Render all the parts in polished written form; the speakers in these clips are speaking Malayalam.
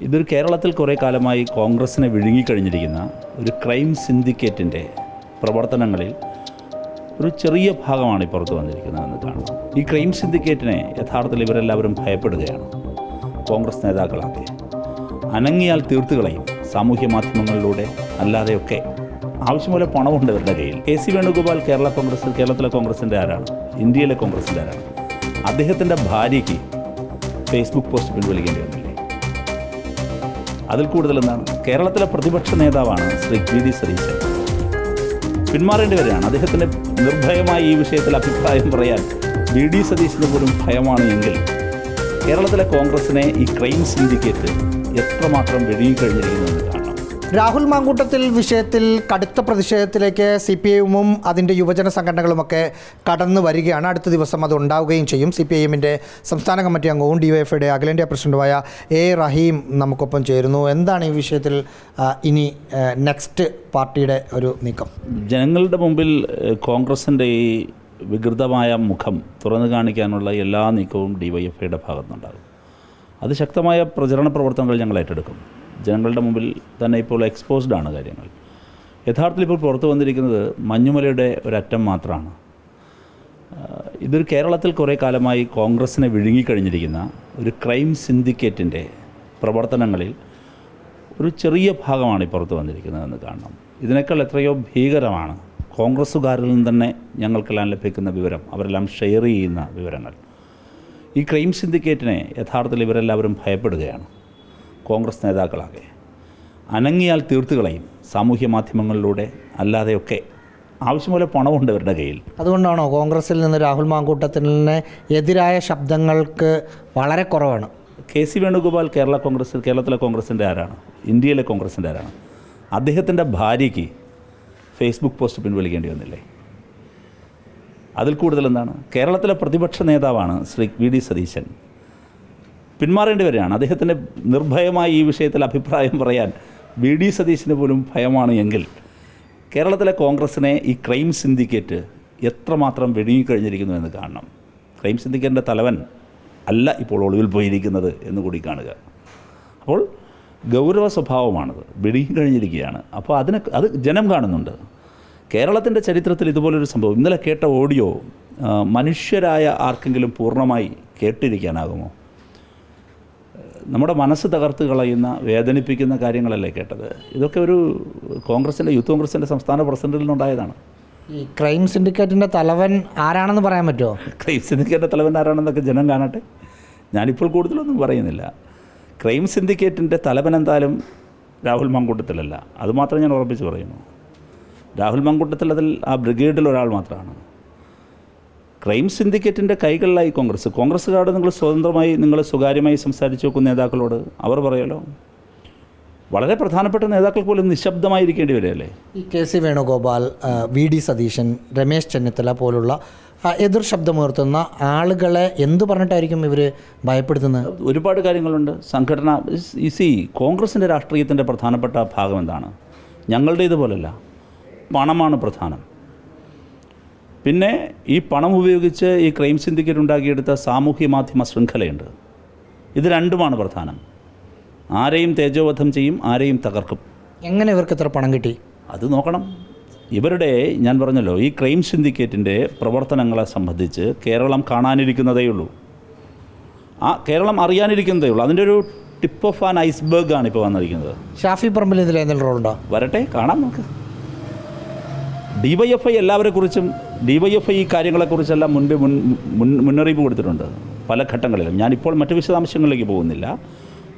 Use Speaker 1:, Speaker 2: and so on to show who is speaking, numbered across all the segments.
Speaker 1: ഇതൊരു കേരളത്തിൽ കുറേ കാലമായി കോൺഗ്രസിനെ വിഴുങ്ങിക്കഴിഞ്ഞിരിക്കുന്ന ഒരു ക്രൈം സിൻഡിക്കേറ്റിൻ്റെ പ്രവർത്തനങ്ങളിൽ ഒരു ചെറിയ ഭാഗമാണ് ഈ പുറത്തു വന്നിരിക്കുന്നതെന്ന് കാണാം. ഈ ക്രൈം സിൻഡിക്കേറ്റിനെ യഥാർത്ഥത്തിൽ ഇവരെല്ലാവരും ഭയപ്പെടുകയാണ്. കോൺഗ്രസ് നേതാക്കളാകെ അനങ്ങിയാൽ തീർത്തുകളയും, സാമൂഹ്യ മാധ്യമങ്ങളിലൂടെ അല്ലാതെയൊക്കെ. ആവശ്യംപോലെ പണമുണ്ട് ഇവരുടെ കയ്യിൽ. കെ സി വേണുഗോപാൽ കേരളത്തിലെ കോൺഗ്രസിൻ്റെ ആരാണ്? ഇന്ത്യയിലെ കോൺഗ്രസിൻ്റെ ആരാണ്? അദ്ദേഹത്തിൻ്റെ ഭാര്യയ്ക്ക് ഫേസ്ബുക്ക് പോസ്റ്റ് പിൻവലിക്കേണ്ടി വന്നില്ലേ? അതിൽ കൂടുതൽ എന്താണ്? കേരളത്തിലെ പ്രതിപക്ഷ നേതാവാണ് ശ്രീ വി.ഡി. സതീശൻ. പിന്മാറേണ്ടി വരികയാണ്. അദ്ദേഹത്തിന് നിർഭയമായി ഈ വിഷയത്തിൽ അഭിപ്രായം പറയാൻ വി.ഡി. സതീശന് പോലും ഭയമാണ് എങ്കിൽ കേരളത്തിലെ കോൺഗ്രസിനെ ഈ ക്രൈം സിൻഡിക്കേറ്റ് എത്രമാത്രം വിഴുങ്ങിക്കഴിഞ്ഞിരിക്കുന്നുവെന്ന് കാണണം.
Speaker 2: രാഹുൽ മാങ്കൂട്ടത്തിൽ വിഷയത്തിൽ കടുത്ത പ്രതിഷേധത്തിലേക്ക് CPI-ഉം അതിൻ്റെ യുവജന സംഘടനകളുമൊക്കെ കടന്നു വരികയാണ്. അടുത്ത ദിവസം അത് ഉണ്ടാവുകയും ചെയ്യും. CPI-എമ്മിൻ്റെ സംസ്ഥാന കമ്മിറ്റി അംഗവും DYFIയുടെ അഖിലേന്ത്യാ പ്രസിഡന്റുമായ A. റഹീം നമുക്കൊപ്പം ചേരുന്നു. എന്താണ് ഈ വിഷയത്തിൽ ഇനി നെക്സ്റ്റ് പാർട്ടിയുടെ ഒരു നീക്കം?
Speaker 1: ജനങ്ങളുടെ മുമ്പിൽ കോൺഗ്രസിൻ്റെ ഈ വികൃതമായ മുഖം തുറന്നു കാണിക്കാനുള്ള എല്ലാ നീക്കവും DYFIയുടെ ഭാഗത്തുനിന്നുണ്ടാകും. അത് ശക്തമായ പ്രചരണ പ്രവർത്തനങ്ങൾ ഞങ്ങൾ ഏറ്റെടുക്കും. ജനങ്ങളുടെ മുമ്പിൽ തന്നെ ഇപ്പോൾ എക്സ്പോസ്ഡാണ് കാര്യങ്ങൾ. യഥാർത്ഥത്തിൽ ഇപ്പോൾ പുറത്തു വന്നിരിക്കുന്നത് മഞ്ഞുമലയുടെ ഒരറ്റം മാത്രമാണ്. ഇതൊരു കേരളത്തിൽ കുറേ കാലമായി കോൺഗ്രസിനെ വിഴുങ്ങിക്കഴിഞ്ഞിരിക്കുന്ന ഒരു ക്രൈം സിൻഡിക്കേറ്റിൻ്റെ പ്രവർത്തനങ്ങളിൽ ഒരു ചെറിയ ഭാഗമാണ് ഈ പുറത്തു വന്നിരിക്കുന്നതെന്ന് കാണണം. ഇതിനേക്കാൾ എത്രയോ ഭീകരമാണ് കോൺഗ്രസ്സുകാരിൽ നിന്ന് തന്നെ ഞങ്ങൾക്കെല്ലാം ലഭിക്കുന്ന വിവരം, അവരെല്ലാം ഷെയർ ചെയ്യുന്ന വിവരങ്ങൾ. ഈ ക്രൈം സിൻഡിക്കേറ്റിനെ യഥാർത്ഥത്തിൽ ഇവരെല്ലാവരും ഭയപ്പെടുകയാണ്. കോൺഗ്രസ് നേതാക്കളാകെ അനങ്ങിയാൽ തീർത്തുകളയും, സാമൂഹ്യ മാധ്യമങ്ങളിലൂടെ അല്ലാതെയൊക്കെ. ആവശ്യംപോലെ പണമുണ്ട് ഇവരുടെ കയ്യിൽ.
Speaker 2: അതുകൊണ്ടാണോ കോൺഗ്രസിൽ നിന്ന് രാഹുൽ മാങ്കൂട്ടത്തിന് എതിരായ ശബ്ദങ്ങൾക്ക് വളരെ കുറവാണ്?
Speaker 1: കെ സി വേണുഗോപാൽ കേരളത്തിലെ കോൺഗ്രസിൻ്റെ ആരാണ്? ഇന്ത്യയിലെ കോൺഗ്രസിൻ്റെ ആരാണ്? അദ്ദേഹത്തിൻ്റെ ഭാര്യയ്ക്ക് ഫേസ്ബുക്ക് പോസ്റ്റ് പിൻവലിക്കേണ്ടി വന്നില്ലേ? അതിൽ കൂടുതൽ എന്താണ്? കേരളത്തിലെ പ്രതിപക്ഷ നേതാവാണ് ശ്രീ വി.ഡി. സതീശൻ. പിന്മാറേണ്ടി വരികയാണ്. അദ്ദേഹത്തിന് നിർഭയമായി ഈ വിഷയത്തിൽ അഭിപ്രായം പറയാൻ വി.ഡി. സതീശന് പോലും ഭയമാണ് എങ്കിൽ കേരളത്തിലെ കോൺഗ്രസിനെ ഈ ക്രൈം സിൻഡിക്കേറ്റ് എത്രമാത്രം വിഴുങ്ങിക്കഴിഞ്ഞിരിക്കുന്നു എന്ന് കാണണം. ക്രൈം സിൻഡിക്കേറ്റിൻ്റെ തലവൻ അല്ല ഇപ്പോൾ ഒളിവിൽ പോയിരിക്കുന്നത് എന്ന് കൂടി കാണുക. അപ്പോൾ ഗൗരവ സ്വഭാവമാണത്, വിഴുങ്ങിക്കഴിഞ്ഞിരിക്കുകയാണ്. അപ്പോൾ അത് ജനം കാണുന്നുണ്ട്. കേരളത്തിൻ്റെ ചരിത്രത്തിൽ ഇതുപോലൊരു സംഭവം, ഇന്നലെ കേട്ട ഓഡിയോ മനുഷ്യരായ ആർക്കെങ്കിലും പൂർണ്ണമായി കേട്ടിരിക്കാനാകുമോ? നമ്മുടെ മനസ്സ് തകർത്ത് കളയുന്ന, വേദനിപ്പിക്കുന്ന കാര്യങ്ങളല്ലേ കേട്ടത്. ഇതൊക്കെ ഒരു യൂത്ത് കോൺഗ്രസിൻ്റെ സംസ്ഥാന പ്രസിഡന്റിൽ നിന്നുണ്ടായതാണ്.
Speaker 2: ഈ ക്രൈം സിൻഡിക്കേറ്റിൻ്റെ തലവൻ ആരാണെന്ന് പറയാൻ പറ്റുമോ?
Speaker 1: ക്രൈം സിൻഡിക്കേറ്റിൻ്റെ തലവൻ ആരാണെന്നൊക്കെ ജനം കാണട്ടെ. ഞാനിപ്പോൾ കൂടുതലൊന്നും പറയുന്നില്ല. ക്രൈം സിൻഡിക്കേറ്റിൻ്റെ തലവൻ എന്തായാലും രാഹുൽ മാങ്കൂട്ടത്തിലല്ല. അതുമാത്രം ഞാൻ ഉറപ്പിച്ച് പറയുന്നു. രാഹുൽ മാങ്കൂട്ടത്തിൽ അതിൽ ആ ബ്രിഗേഡിൽ ഒരാൾ മാത്രമാണ്. ക്രൈം സിൻഡിക്കേറ്റിൻ്റെ കൈകളിലായി കോൺഗ്രസ്സുകാരോട് നിങ്ങൾ സ്വതന്ത്രമായി, നിങ്ങൾ സ്വകാര്യമായി സംസാരിച്ച് നോക്കുന്ന നേതാക്കളോട് അവർ പറയുമല്ലോ. വളരെ പ്രധാനപ്പെട്ട നേതാക്കൾ പോലും നിശബ്ദമായിരിക്കേണ്ടി വരികയല്ലേ? ഈ
Speaker 2: K C Venugopal, VD. Satheesan, Ramesh Chennithala പോലുള്ള എതിർ ശബ്ദമുയർത്തുന്ന ആളുകളെ എന്തു പറഞ്ഞിട്ടായിരിക്കും ഇവർ ഭയപ്പെടുത്തുന്നത്?
Speaker 1: ഒരുപാട് കാര്യങ്ങളുണ്ട്. സംഘടന കോൺഗ്രസിൻ്റെ രാഷ്ട്രീയത്തിൻ്റെ പ്രധാനപ്പെട്ട ഭാഗം എന്താണ്? ഞങ്ങളുടേതുപോലല്ല, പണമാണ് പ്രധാനം. പിന്നെ ഈ പണം ഉപയോഗിച്ച് ഈ ക്രൈം സിൻഡിക്കേറ്റ് ഉണ്ടാക്കിയെടുത്ത സാമൂഹ്യ മാധ്യമ ശൃംഖലയുണ്ട്. ഇത് രണ്ടുമാണ് പ്രധാനം. ആരെയും തേജോവധം ചെയ്യും, ആരെയും തകർക്കും.
Speaker 2: എങ്ങനെ ഇവർക്ക് ഇത്ര പണം കിട്ടി?
Speaker 1: അത് നോക്കണം. ഞാൻ പറഞ്ഞല്ലോ, ഈ ക്രൈം സിൻഡിക്കേറ്റിൻ്റെ പ്രവർത്തനങ്ങളെ സംബന്ധിച്ച് കേരളം കാണാനിരിക്കുന്നതേ ഉള്ളൂ, കേരളം അറിയാനിരിക്കുന്നതേ ഉള്ളൂ. അതിൻ്റെ ഒരു ടിപ്പ് ഓഫ് ആൻ ഐസ്ബർഗാണ് ഇപ്പോൾ വന്നിരിക്കുന്നത്.
Speaker 2: ഷാഫി പറമ്പിൽ ഇതിൽ എന്തെങ്കിലും റോളുണ്ടോ?
Speaker 1: വരട്ടെ, കാണാം നമുക്ക്. DYFI ഈ കാര്യങ്ങളെക്കുറിച്ചെല്ലാം മുന്നറിയിപ്പ് കൊടുത്തിട്ടുണ്ട് പല ഘട്ടങ്ങളിലും. ഞാനിപ്പോൾ മറ്റു വിശദാംശങ്ങളിലേക്ക് പോകുന്നില്ല.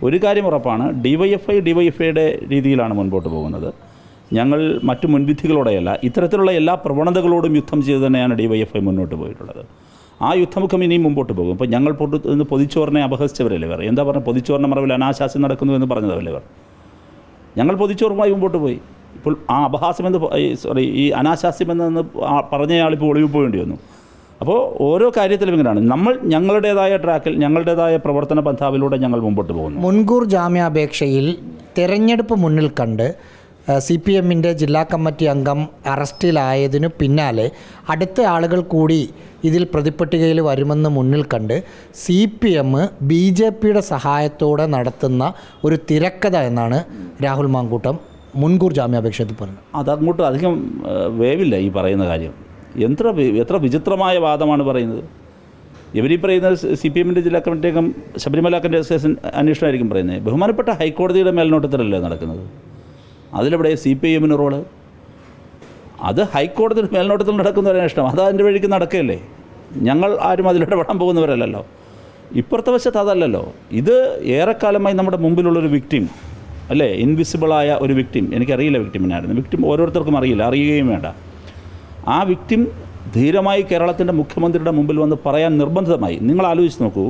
Speaker 1: ഒരു കാര്യം ഉറപ്പാണ്, DYFIയുടെ രീതിയിലാണ് മുൻപോട്ട് പോകുന്നത്. ഞങ്ങൾ മറ്റു മുൻവിധികളോടെയല്ല, ഇത്തരത്തിലുള്ള എല്ലാ പ്രവണതകളോടും യുദ്ധം ചെയ്ത് തന്നെയാണ് DYFI മുന്നോട്ട് പോയിട്ടുള്ളത്. ആ യുദ്ധമുഖം ഇനിയും മുമ്പോട്ട് പോകും. ഇപ്പോൾ ഞങ്ങൾ പൊതിച്ചോറിനെ അപഹസിച്ചവരല്ലേ ഇവർ? എന്താ പറഞ്ഞാൽ പൊതിച്ചോറിൻ്റെ മറവിൽ അനാശാസ്യം നടക്കുന്നു എന്ന് പറഞ്ഞതല്ലേ ഇവർ? ഞങ്ങൾ പൊതിച്ചോറുമായി മുമ്പോട്ട് പോയി. ഇപ്പോൾ ആ ഈ അനാശാസ്യമെന്ന് പറഞ്ഞയാളിപ്പോൾ ഒളിവിൽ പോകേണ്ടി വന്നു. അപ്പോൾ ഓരോ കാര്യത്തിലും ഇങ്ങനെയാണ്. നമ്മൾ ഞങ്ങളുടേതായ ട്രാക്കിൽ, ഞങ്ങളുടേതായ പ്രവർത്തന പന്ഥാവിലൂടെ ഞങ്ങൾ മുമ്പോട്ട് പോകുന്നു.
Speaker 2: മുൻകൂർ ജാമ്യാപേക്ഷയിൽ തിരഞ്ഞെടുപ്പ് മുന്നിൽ കണ്ട് CPM-ന്റെ ജില്ലാ കമ്മിറ്റി അംഗം അറസ്റ്റിലായതിനു പിന്നാലെ അടുത്ത ആളുകൾ കൂടി ഇതിൽ പ്രതിപ്പട്ടികയിൽ വരുമെന്ന് മുന്നിൽ കണ്ട് CPM BJPയുടെ സഹായത്തോടെ നടത്തുന്ന ഒരു തിരക്കഥ എന്നാണ് രാഹുൽ മാങ്കൂട്ടം മുൻകൂർ ജാമ്യാപേക്ഷത്തിൽ പറഞ്ഞത്.
Speaker 1: അതങ്ങോട്ട് അധികം വേവില്ല ഈ പറയുന്ന കാര്യം. എത്ര വിചിത്രമായ വാദമാണ് പറയുന്നത്. ഇവരീ പറയുന്നത് CPM-ന്റെ ജില്ലാ കമ്മിറ്റി അംഗം ശബരിമല കേസ് അന്വേഷണമായിരിക്കും പറയുന്നത്. ബഹുമാനപ്പെട്ട ഹൈക്കോടതിയുടെ മേൽനോട്ടത്തിലല്ലേ നടക്കുന്നത്. അതിലെവിടെ CPM-ന് റോള്? അത് ഹൈക്കോടതിയുടെ മേൽനോട്ടത്തിൽ നടക്കുന്ന ഒരു അന്വേഷണം. അത് അതിൻ്റെ വഴിക്ക് നടക്കുകയല്ലേ. ഞങ്ങൾ ആരും അതിലിടപെടാൻ പോകുന്നവരല്ലല്ലോ. ഇപ്പുറത്തെ വശത്ത് അതല്ലല്ലോ. ഇത് ഏറെക്കാലമായി നമ്മുടെ മുമ്പിലുള്ളൊരു വിക്ടിം അല്ലേ, ഇൻവിസിബിളായ ഒരു വിക്ടിം. എനിക്കറിയില്ല വിക്ടിമിനായിരുന്നു. വിക്ടിം ഓരോരുത്തർക്കും അറിയില്ല, അറിയുകയും വേണ്ട. ആ വിക്ടിം ധീരമായി കേരളത്തിൻ്റെ മുഖ്യമന്ത്രിയുടെ മുമ്പിൽ വന്ന് പറയാൻ നിർബന്ധിതമായി. നിങ്ങൾ ആലോചിച്ച് നോക്കൂ.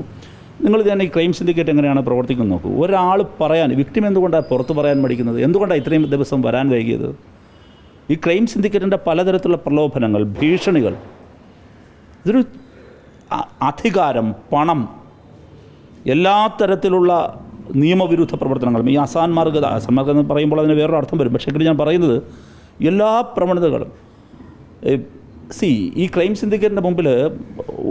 Speaker 1: നിങ്ങൾ തന്നെ ഈ ക്രൈം സിൻഡിക്കേറ്റ് എങ്ങനെയാണ് പ്രവർത്തിക്കുന്നത് നോക്കൂ. ഒരാൾ പറയാൻ, വിക്ടിം എന്തുകൊണ്ടാണ് പുറത്ത് പറയാൻ മടിക്കുന്നത്? എന്തുകൊണ്ടാണ് ഇത്രയും ദിവസം വരാൻ വൈകിയത്? ഈ ക്രൈം സിൻഡിക്കേറ്റിൻ്റെ പലതരത്തിലുള്ള പ്രലോഭനങ്ങൾ, ഭീഷണികൾ, ഇതൊരു അധികാരം, പണം, എല്ലാ തരത്തിലുള്ള നിയമവിരുദ്ധ പ്രവർത്തനങ്ങളും, ഈ അസാൻമാർഗത എന്ന് പറയുമ്പോൾ അതിന് വേറൊരു അർത്ഥം വരും. പക്ഷേ ഞാൻ പറയുന്നത് എല്ലാ പ്രവണതകളും ഈ ക്രൈം സിൻഡിക്കേറ്റിൻ്റെ മുമ്പിൽ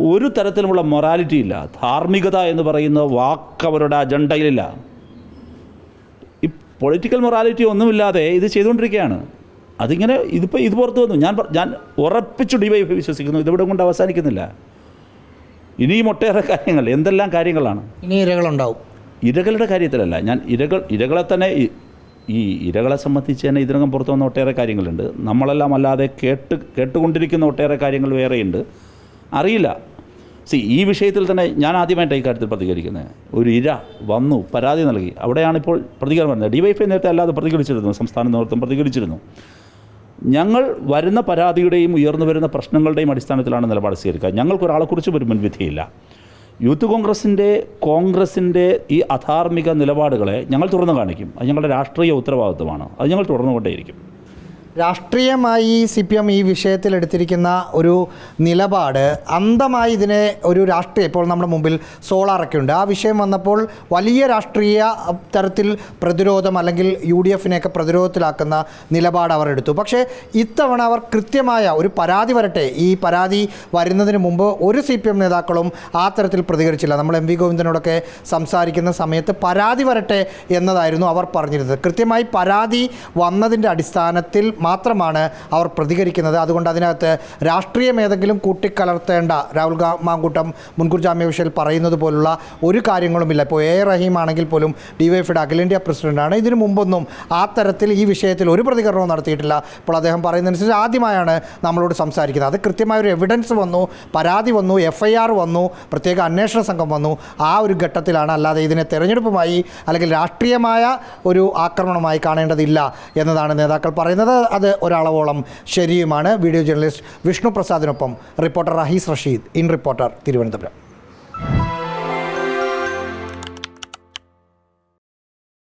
Speaker 1: ഒരു തരത്തിലുമുള്ള മൊറാലിറ്റി ഇല്ല. ധാർമ്മികത എന്ന് പറയുന്ന വാക്ക് അവരുടെ അജണ്ടയിലില്ല. ഈ പൊളിറ്റിക്കൽ മൊറാലിറ്റി ഒന്നുമില്ലാതെ ഇത് ചെയ്തുകൊണ്ടിരിക്കുകയാണ്. അതിങ്ങനെ ഇത് പുറത്തു വന്നു. ഞാൻ ഉറപ്പിച്ചു DYFI വിശ്വസിക്കുന്നു ഇതിവിടെ കൊണ്ട് അവസാനിക്കുന്നില്ല. ഇനിയും ഒട്ടേറെ കാര്യങ്ങൾ, എന്തെല്ലാം കാര്യങ്ങളാണ്.
Speaker 2: ഇനി ഇരകളുണ്ടാവും.
Speaker 1: ഇരകളുടെ കാര്യത്തിലല്ല ഞാൻ ഇരകളെ തന്നെ, ഈ ഇരകളെ സംബന്ധിച്ച് തന്നെ ഇതിനകം പുറത്തു വന്ന ഒട്ടേറെ കാര്യങ്ങളുണ്ട്. നമ്മളെല്ലാം അല്ലാതെ കേട്ടുകൊണ്ടിരിക്കുന്ന ഒട്ടേറെ കാര്യങ്ങൾ വേറെയുണ്ട്. അറിയില്ല. ഈ വിഷയത്തിൽ തന്നെ ഞാൻ ആദ്യമായിട്ടാണ് ഈ കാര്യത്തിൽ പ്രതികരിക്കുന്നത്. ഒരു ഇര വന്നു, പരാതി നൽകി, അവിടെയാണിപ്പോൾ പ്രതികരണം വരുന്നത്. DYFI നേരത്തെ അല്ലാതെ പ്രതികരിച്ചിരുന്നു, സംസ്ഥാന നേതൃത്വം പ്രതികരിച്ചിരുന്നു. ഞങ്ങൾ വരുന്ന പരാതിയുടെയും ഉയർന്നു വരുന്ന പ്രശ്നങ്ങളുടെയും അടിസ്ഥാനത്തിലാണ് നിലപാട് സ്വീകരിക്കുക. ഞങ്ങൾക്കൊരാളെക്കുറിച്ചും ഒരു മുൻവിധിയില്ല. യൂത്ത് കോൺഗ്രസിൻ്റെ ഈ അധാർമിക നിലപാടുകളെ ഞങ്ങൾ തുറന്നു കാണിക്കും. അത് ഞങ്ങളുടെ രാഷ്ട്രീയ ഉത്തരവാദിത്വമാണ്. അത് ഞങ്ങൾ തുറന്നുകൊണ്ടേയിരിക്കും.
Speaker 2: രാഷ്ട്രീയമായി CPM ഈ വിഷയത്തിൽ എടുത്തിരിക്കുന്ന ഒരു നിലപാട് അന്ധമായി ഇതിനെ ഒരു രാഷ്ട്രീയ, ഇപ്പോൾ നമ്മുടെ മുമ്പിൽ സോളാറൊക്കെ ഉണ്ട്. ആ വിഷയം വന്നപ്പോൾ വലിയ രാഷ്ട്രീയ തരത്തിൽ പ്രതിരോധം, അല്ലെങ്കിൽ UDF-നെയൊക്കെ പ്രതിരോധത്തിലാക്കുന്ന നിലപാട് അവർ എടുത്തു. പക്ഷേ ഇത്തവണ അവർ കൃത്യമായ ഒരു പരാതി വരട്ടെ, ഈ പരാതി വരുന്നതിന് മുമ്പ് ഒരു CPM നേതാക്കളും ആ തരത്തിൽ പ്രതികരിച്ചില്ല. നമ്മൾ MV ഗോവിന്ദനോടൊക്കെ സംസാരിക്കുന്ന സമയത്ത് പരാതി വരട്ടെ എന്നതായിരുന്നു അവർ പറഞ്ഞിരുന്നത്. കൃത്യമായി പരാതി വന്നതിൻ്റെ അടിസ്ഥാനത്തിൽ മാത്രമാണ് അവർ പ്രതികരിക്കുന്നത്. അതുകൊണ്ട് അതിനകത്ത് രാഷ്ട്രീയം ഏതെങ്കിലും കൂട്ടിക്കലർത്തേണ്ട രാഹുൽ മാങ്കൂട്ടം മുൻകൂർ ജാമ്യാപേക്ഷയിൽ പറയുന്നത് പോലുള്ള ഒരു കാര്യങ്ങളുമില്ല. ഇപ്പോൾ A റഹീം ആണെങ്കിൽ പോലും DYFIയുടെ അഖിലേന്ത്യാ പ്രസിഡൻ്റാണ്. ഇതിനു മുമ്പൊന്നും ആ തരത്തിൽ ഈ വിഷയത്തിൽ ഒരു പ്രതികരണവും നടത്തിയിട്ടില്ല. ഇപ്പോൾ അദ്ദേഹം പറയുന്നതനുസരിച്ച് ആദ്യമായാണ് നമ്മളോട് സംസാരിക്കുന്നത്. അത് കൃത്യമായൊരു എവിഡൻസ് വന്നു, പരാതി വന്നു, FIR വന്നു, പ്രത്യേക അന്വേഷണ സംഘം വന്നു. ആ ഒരു ഘട്ടത്തിലാണ്. അല്ലാതെ ഇതിനെ തെരഞ്ഞെടുപ്പുമായി അല്ലെങ്കിൽ രാഷ്ട്രീയമായ ഒരു ആക്രമണമായി കാണേണ്ടതില്ല എന്നതാണ് നേതാക്കൾ പറയുന്നത്. അത് ഒരളവോളം ശരിയുമാണ്. വീഡിയോ ജേർണലിസ്റ്റ് വിഷ്ണു പ്രസാദിനൊപ്പം reporter Rahees Rasheed, in reporter, Thiruvananthapuram.